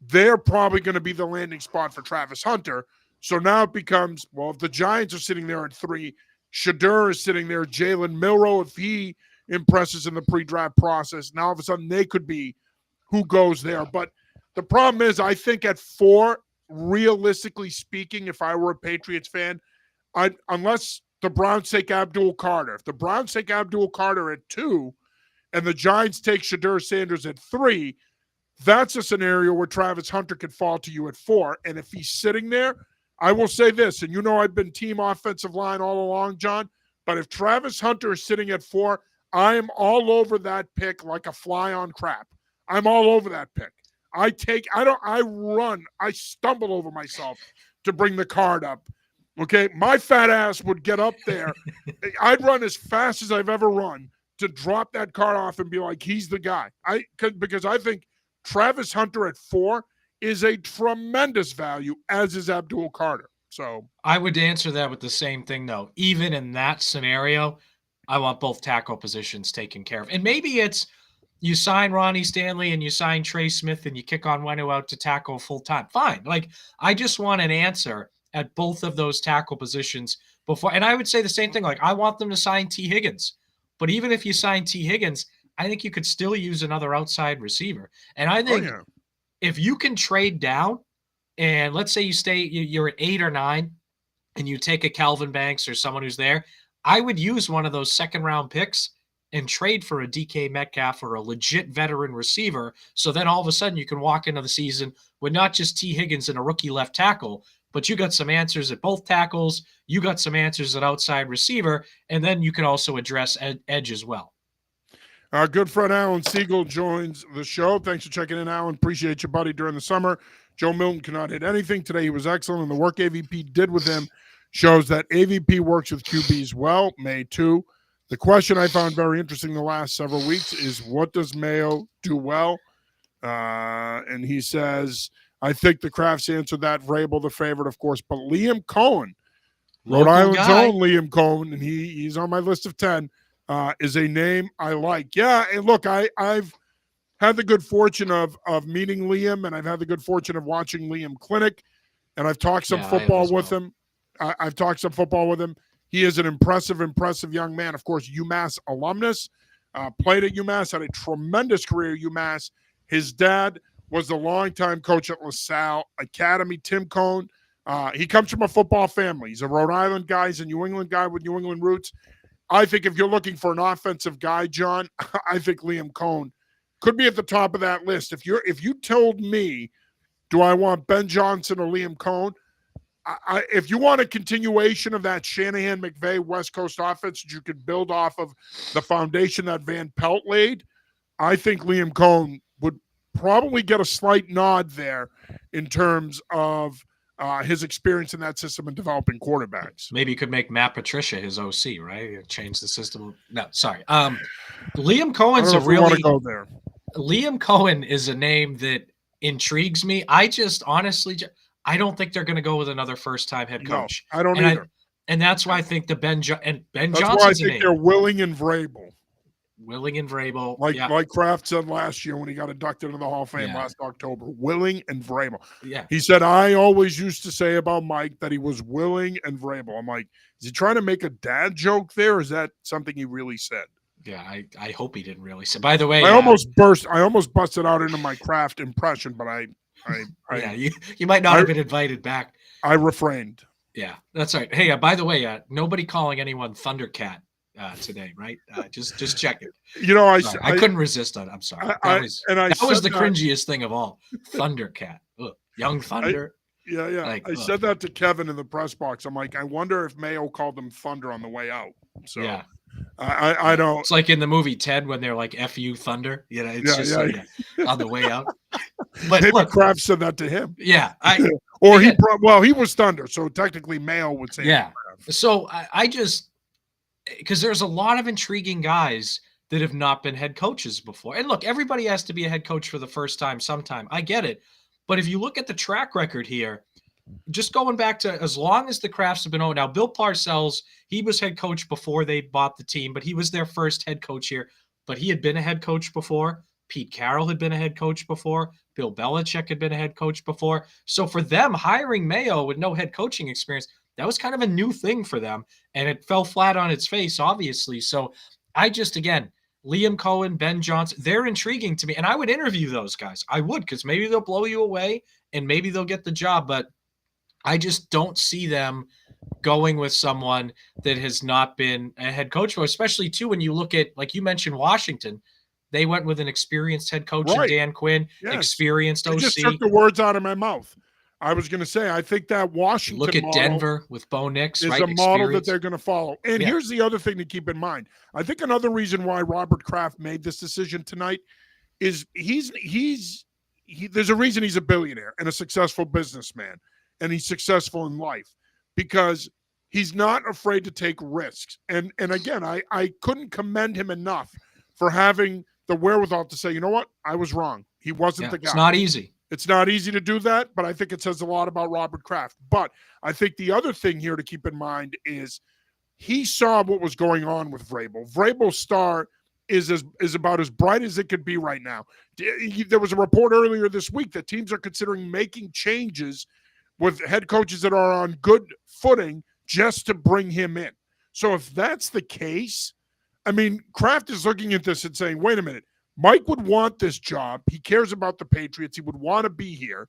they're probably going to be the landing spot for Travis Hunter. So now it becomes, well, if the Giants are sitting there at 3, Shadur is sitting there, Jalen Milroe, if he impresses in the pre-draft process, now all of a sudden they could be who goes there. But the problem is, I think at 4, realistically speaking, if I were a Patriots fan, unless the Browns take Abdul Carter, if the Browns take Abdul Carter at 2 and the Giants take Shadur Sanders at 3, that's a scenario where Travis Hunter could fall to you at 4. And if he's sitting there, I will say this, and you know I've been team offensive line all along, John, but if Travis Hunter is sitting at 4, I am all over that pick like a fly on crap. I'm all over that pick. I stumble over myself to bring the card up. Okay, my fat ass would get up there. I'd run as fast as I've ever run to drop that card off and be like, he's the guy. Because I think Travis Hunter at 4 is a tremendous value, as is Abdul Carter. So I would answer that with the same thing, though. Even in that scenario, I want both tackle positions taken care of. And maybe it's you sign Ronnie Stanley and you sign Trey Smith and you kick on Wenu out to tackle full time. Fine. Like, I just want an answer at both of those tackle positions before. And I would say the same thing. Like, I want them to sign T. Higgins. But even if you sign T. Higgins, I think you could still use another outside receiver. And I think if you can trade down, and let's say you're at 8 or 9 and you take a Calvin Banks or someone who's there, I would use one of those second-round picks and trade for a DK Metcalf or a legit veteran receiver. So then all of a sudden you can walk into the season with not just T. Higgins and a rookie left tackle, but you got some answers at both tackles. You got some answers at outside receiver, and then you can also address edge as well. Our good friend Alan Siegel joins the show. Thanks for checking in, Alan. Appreciate you, buddy, during the summer. Joe Milton cannot hit anything. Today he was excellent, and the work AVP did with him shows that AVP works with QBs well. May 2. The question I found very interesting the last several weeks is, what does Mayo do well? And he says, I think the Crafts answered that. Vrabel, the favorite, of course, but Liam Cohen, Rhode Island's own Liam Cohen, and he's on my list of 10, is a name I like. Yeah, and look, I've had the good fortune of meeting Liam, and I've had the good fortune of watching Liam clinic, and I've talked some football with him. I've talked some football with him. He is an impressive young man. Of course, UMass alumnus, played at UMass, had a tremendous career at UMass. His dad was the longtime coach at LaSalle Academy, Tim Cohn. He comes from a football family. He's a Rhode Island guy. He's a New England guy with New England roots. I think if you're looking for an offensive guy, John, I think Liam Cohn could be at the top of that list. If you told me, do I want Ben Johnson or Liam Cohn? If you want a continuation of that Shanahan-McVay West Coast offense that you could build off of the foundation that Van Pelt laid, I think Liam Cohn would probably get a slight nod there in terms of his experience in that system and developing quarterbacks. Maybe you could make Matt Patricia his OC, right? Change the system. No, sorry. Liam Cohen's Liam Cohen is a name that intrigues me. I just honestly, I don't think they're going to go with another first-time head coach. No, I don't either. And that's why I think Ben Johnson's why I think they're Willing and Vrabel. Willing and Vrabel. Like Kraft said last year when he got inducted into the Hall of Fame last October. Willing and Vrabel. Yeah. He said, I always used to say about Mike that he was willing and Vrabel. I'm like, is he trying to make a dad joke there? Or is that something he really said? Yeah, I hope he didn't really say. By the way, I almost busted out into my Kraft impression, but you might not have been invited back. I refrained. Yeah, that's right. Hey, by the way, nobody calling anyone Thundercat today, right? Just check it. I couldn't resist on. I'm sorry. That was the cringiest thing of all. Thundercat, young Thunder. I said that to Kevin in the press box. I'm like, I wonder if Mayo called them Thunder on the way out. So yeah. I don't. It's like in the movie Ted when they're like "F you Thunder," it's on the way out. But maybe Kraft said that to him. Yeah, he was Thunder, so technically Mayo would say. Yeah. So I just because there's a lot of intriguing guys that have not been head coaches before, and look, everybody has to be a head coach for the first time sometime. I get it, but if you look at the track record here. Just going back to as long as the Crafts have been on. Now, Bill Parcells, he was head coach before they bought the team, but he was their first head coach here. But he had been a head coach before. Pete Carroll had been a head coach before. Bill Belichick had been a head coach before. So for them, hiring Mayo with no head coaching experience, that was kind of a new thing for them. And it fell flat on its face, obviously. So again, Liam Cohen, Ben Johnson, they're intriguing to me. And I would interview those guys. I would, because maybe they'll blow you away and maybe they'll get the job. But I just don't see them going with someone that has not been a head coach, especially too when you look at, like you mentioned, Washington. They went with an experienced head coach, Dan Quinn, experienced OC. You just took the words out of my mouth. I was going to say, I think that Washington Look at model Denver with Bo Nix, is right? a model that Experience. they're going to follow. And Yeah. here's the other thing to keep in mind. I think another reason why Robert Kraft made this decision tonight is there's a reason he's a billionaire and a successful businessman, and he's successful in life because he's not afraid to take risks. And again, I couldn't commend him enough for having the wherewithal to say, you know what, I was wrong. He wasn't the guy. It's not easy. It's not easy to do that, but I think it says a lot about Robert Kraft. But I think the other thing here to keep in mind is he saw what was going on with Vrabel. Vrabel's star is about as bright as it could be right now. There was a report earlier this week that teams are considering making changes with head coaches that are on good footing just to bring him in. So if that's the case, I mean, Kraft is looking at this and saying, wait a minute, Mike would want this job. He cares about the Patriots. He would want to be here.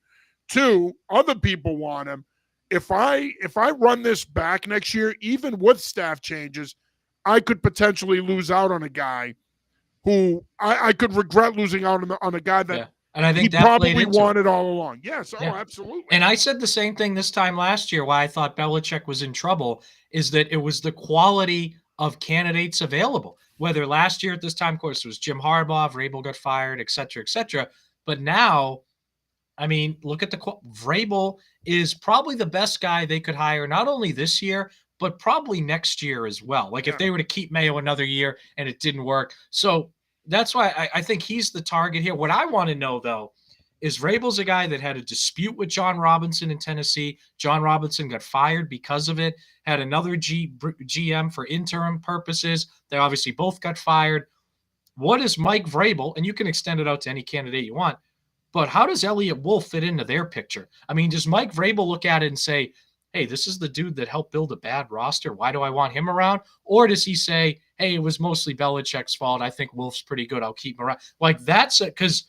2, other people want him. If I run this back next year, even with staff changes, I could potentially lose out on a guy who I could regret losing out on a guy that And I think he that probably wanted all along. Yes, absolutely. And I said the same thing this time last year why I thought Belichick was in trouble is that it was the quality of candidates available. Whether last year at this time, of course, it was Jim Harbaugh, Vrabel got fired, et cetera, et cetera. But now, I mean, look at Vrabel is probably the best guy they could hire, not only this year, but probably next year as well. Like if they were to keep Mayo another year and it didn't work. So that's why I think he's the target here. What I want to know, though, is Vrabel's a guy that had a dispute with John Robinson in Tennessee. John Robinson got fired because of it, had another GM for interim purposes. They obviously both got fired. What is Mike Vrabel? And you can extend it out to any candidate you want. But how does Elliott Wolf fit into their picture? I mean, does Mike Vrabel look at it and say, hey, this is the dude that helped build a bad roster. Why do I want him around? Or does he say, hey, it was mostly Belichick's fault. I think Wolf's pretty good. I'll keep him around. Like that's it. Because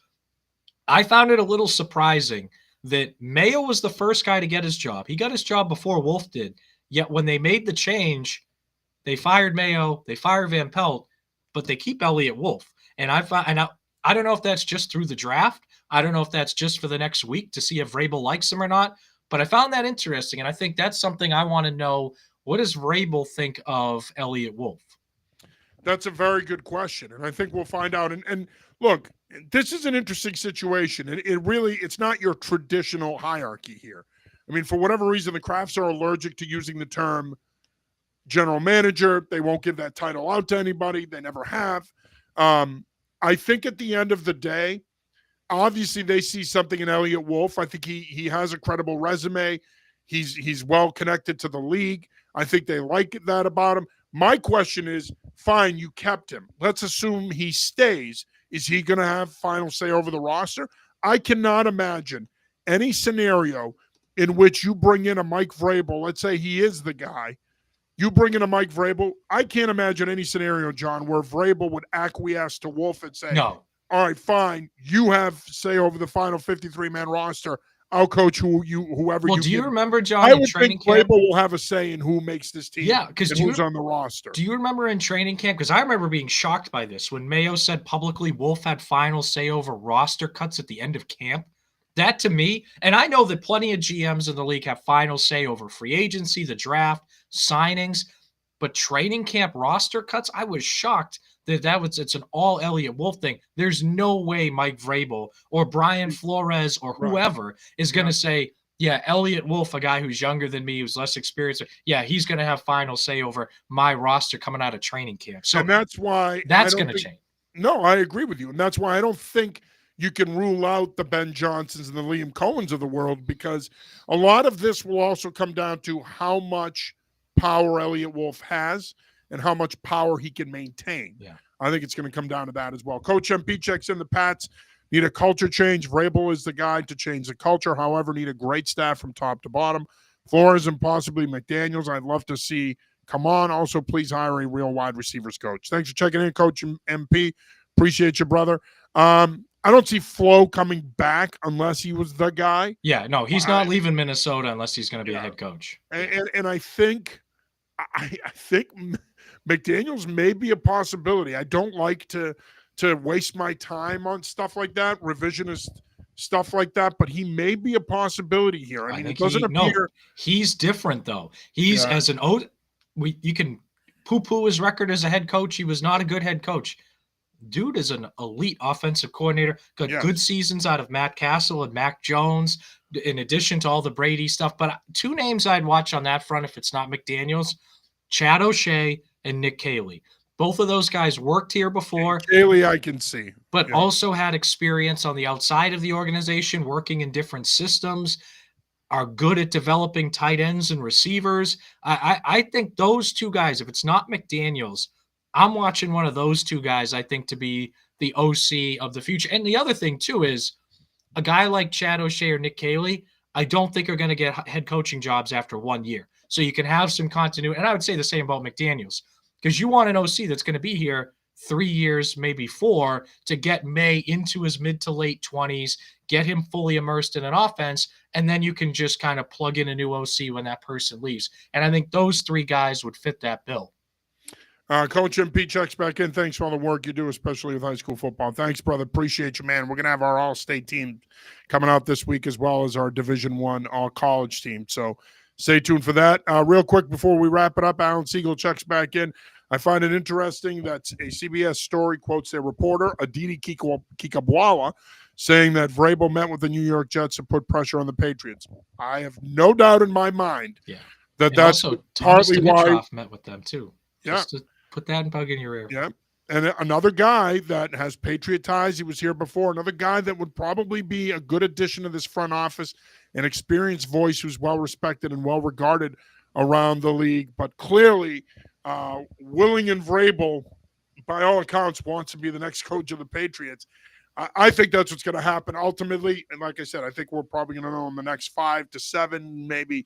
I found it a little surprising that Mayo was the first guy to get his job. He got his job before Wolf did. Yet when they made the change, they fired Mayo, they fired Van Pelt, but they keep Elliott Wolf. And I don't know if that's just through the draft. I don't know if that's just for the next week to see if Vrabel likes him or not. But I found that interesting, and I think that's something I want to know. What does Vrabel think of Elliott Wolf? That's a very good question, and I think we'll find out. And look, this is an interesting situation. It's not your traditional hierarchy here. I mean, for whatever reason, the Crafts are allergic to using the term general manager. They won't give that title out to anybody. They never have. I think at the end of the day, obviously they see something in Elliott Wolf. I think he has a credible resume. He's well connected to the league. I think they like that about him. My question is, fine, you kept him. Let's assume he stays. Is he going to have final say over the roster? I cannot imagine any scenario in which you bring in a Mike Vrabel. Let's say he is the guy. You bring in a Mike Vrabel. I can't imagine any scenario, John, where Vrabel would acquiesce to Wolf and say, no. All right, fine. You have say over the final 53-man roster. I'll coach whoever. Well, do you remember, John? I would think Vrabel will have a say in who makes this team. Yeah, because who's on the roster. Do you remember in training camp? Because I remember being shocked by this when Mayo said publicly Wolf had final say over roster cuts at the end of camp. That to me, and I know that plenty of GMs in the league have final say over free agency, the draft, signings, but training camp roster cuts, I was shocked it's an all Elliott Wolf thing. There's no way Mike Vrabel or Brian Flores or whoever is going to say, yeah, Elliott Wolf, a guy who's younger than me, who's less experienced, yeah, he's going to have final say over my roster coming out of training camp. So and that's why that's going to change. No, I agree with you. And that's why I don't think you can rule out the Ben Johnsons and the Liam Cohens of the world, because a lot of this will also come down to how much power Elliott Wolf has and how much power he can maintain. Yeah. I think it's going to come down to that as well. Coach MP checks in, the Pats need a culture change. Vrabel is the guy to change the culture. However, need a great staff from top to bottom. Flores and possibly McDaniels, I'd love to see come on. Also, please hire a real wide receivers coach. Thanks for checking in, Coach MP. Appreciate you, brother. I don't see Flo coming back unless he was the guy. Yeah, no, he's not leaving Minnesota unless he's going to be a head coach. And I think McDaniels may be a possibility. I don't like to waste my time on stuff like that, revisionist stuff like that, but he may be a possibility here. I mean, it doesn't appear. He's different though. He's as an you can poo-poo his record as a head coach. He was not a good head coach. Dude is an elite offensive coordinator. Got good seasons out of Matt Castle and Mac Jones, in addition to all the Brady stuff. But two names I'd watch on that front, if it's not McDaniels, Chad O'Shea and Nick Caley. Both of those guys worked here before. Caley, I can see. But also had experience on the outside of the organization, working in different systems, are good at developing tight ends and receivers. I think those two guys, if it's not McDaniels, I'm watching one of those two guys, I think, to be the OC of the future. And the other thing, too, is a guy like Chad O'Shea or Nick Caley, I don't think are going to get head coaching jobs after 1 year. So you can have some continuity. And I would say the same about McDaniels, because you want an OC that's going to be here 3 years, maybe 4, to get May into his mid to late 20s, get him fully immersed in an offense, and then you can just kind of plug in a new OC when that person leaves. And I think those three guys would fit that bill. Coach MP checks back in. Thanks for all the work you do, especially with high school football. Thanks, brother. Appreciate you, man. We're going to have our all-state team coming out this week, as well as our Division I all-college team. So stay tuned for that. Real quick before we wrap it up, Alan Siegel checks back in. I find it interesting that a CBS story quotes their reporter, Aditi Kikabwala, saying that Vrabel met with the New York Jets to put pressure on the Patriots. I have no doubt in my mind that that's also partly why met with them too. Just to put that in bug in your ear. Yeah. And another guy that has Patriot ties, he was here before, another guy that would probably be a good addition to this front office, an experienced voice who's well-respected and well-regarded around the league. But clearly, Willing and Vrabel, by all accounts, wants to be the next coach of the Patriots. I think that's what's going to happen ultimately. And like I said, I think we're probably going to know in the next 5 to 7, maybe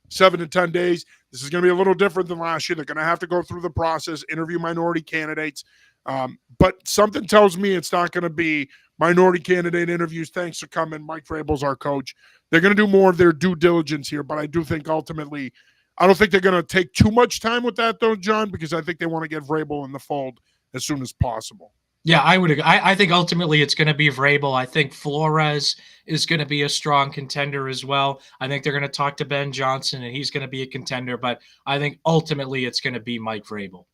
7 to 10 days. This is going to be a little different than last year. They're going to have to go through the process, interview minority candidates. But something tells me it's not going to be minority candidate interviews. Thanks for coming. Mike Vrabel's our coach. They're going to do more of their due diligence here, but I do think ultimately, I don't think they're going to take too much time with that, though, John, because I think they want to get Vrabel in the fold as soon as possible. Yeah, I would agree. I think ultimately it's going to be Vrabel. I think Flores is going to be a strong contender as well. I think they're going to talk to Ben Johnson, and he's going to be a contender. But I think ultimately it's going to be Mike Vrabel.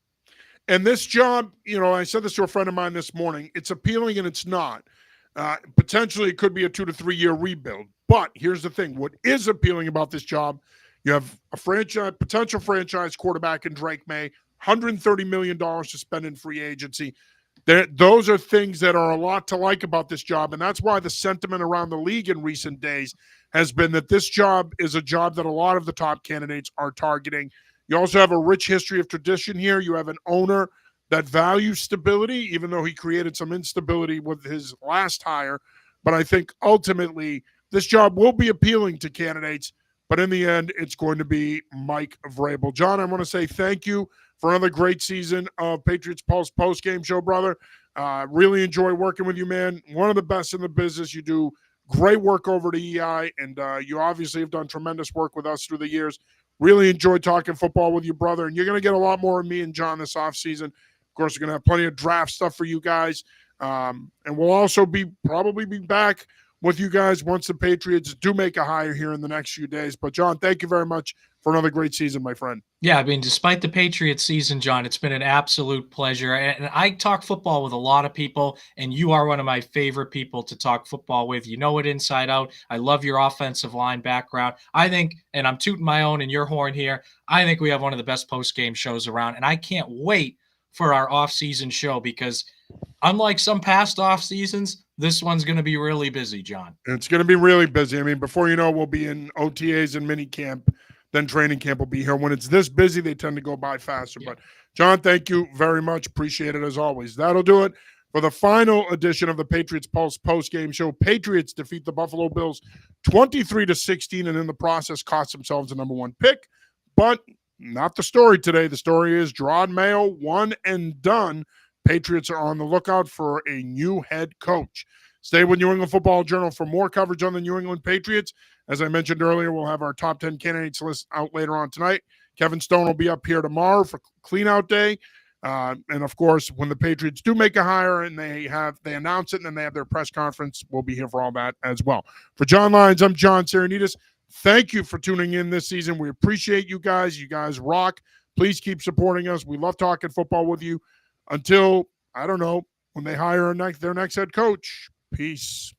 And this job, I said this to a friend of mine this morning, it's appealing and it's not. Potentially it could be a 2 to 3 year rebuild. But here's the thing. What is appealing about this job, you have a potential franchise quarterback in Drake May, $130 million to spend in free agency. Those are things that are a lot to like about this job, and that's why the sentiment around the league in recent days has been that this job is a job that a lot of the top candidates are targeting. You also have a rich history of tradition here. You have an owner that values stability, even though he created some instability with his last hire. But I think ultimately this job will be appealing to candidates, but in the end, it's going to be Mike Vrabel. John, I want to say thank you for another great season of Patriots Pulse post-game show, brother. Really enjoy working with you, man. One of the best in the business. You do great work over at EI, and you obviously have done tremendous work with us through the years. Really enjoy talking football with you, brother, and you're going to get a lot more of me and John this offseason. Of course, we're going to have plenty of draft stuff for you guys, and we'll also probably be back with you guys once the Patriots do make a hire here in the next few days. But, John, thank you very much for another great season, my friend. Yeah, I mean, despite the Patriots season, John, it's been an absolute pleasure. And I talk football with a lot of people, and you are one of my favorite people to talk football with. You know it inside out. I love your offensive line background. I think, and I'm tooting my own and your horn here, I think we have one of the best post-game shows around. And I can't wait for our off-season show because unlike some past off-seasons, this one's going to be really busy, John. It's going to be really busy. I mean, before you know, we'll be in OTAs and mini camp. Then training camp will be here. When it's this busy, they tend to go by faster. Yeah. But, John, thank you very much. Appreciate it as always. That'll do it for the final edition of the Patriots Pulse post-game show. Patriots defeat the Buffalo Bills 23-16 and in the process cost themselves the number 1 pick. But not the story today. The story is Gerard Mayo, one and done. Patriots are on the lookout for a new head coach. Stay with New England Football Journal for more coverage on the New England Patriots. As I mentioned earlier, we'll have our top 10 candidates list out later on tonight. Kevin Stone will be up here tomorrow for clean-out day. And of course, when the Patriots do make a hire and they announce it and then they have their press conference, we'll be here for all that as well. For John Lyons, I'm John Serenitas. Thank you for tuning in this season. We appreciate you guys. You guys rock. Please keep supporting us. We love talking football with you. Until, I don't know, when they hire their next head coach. Peace.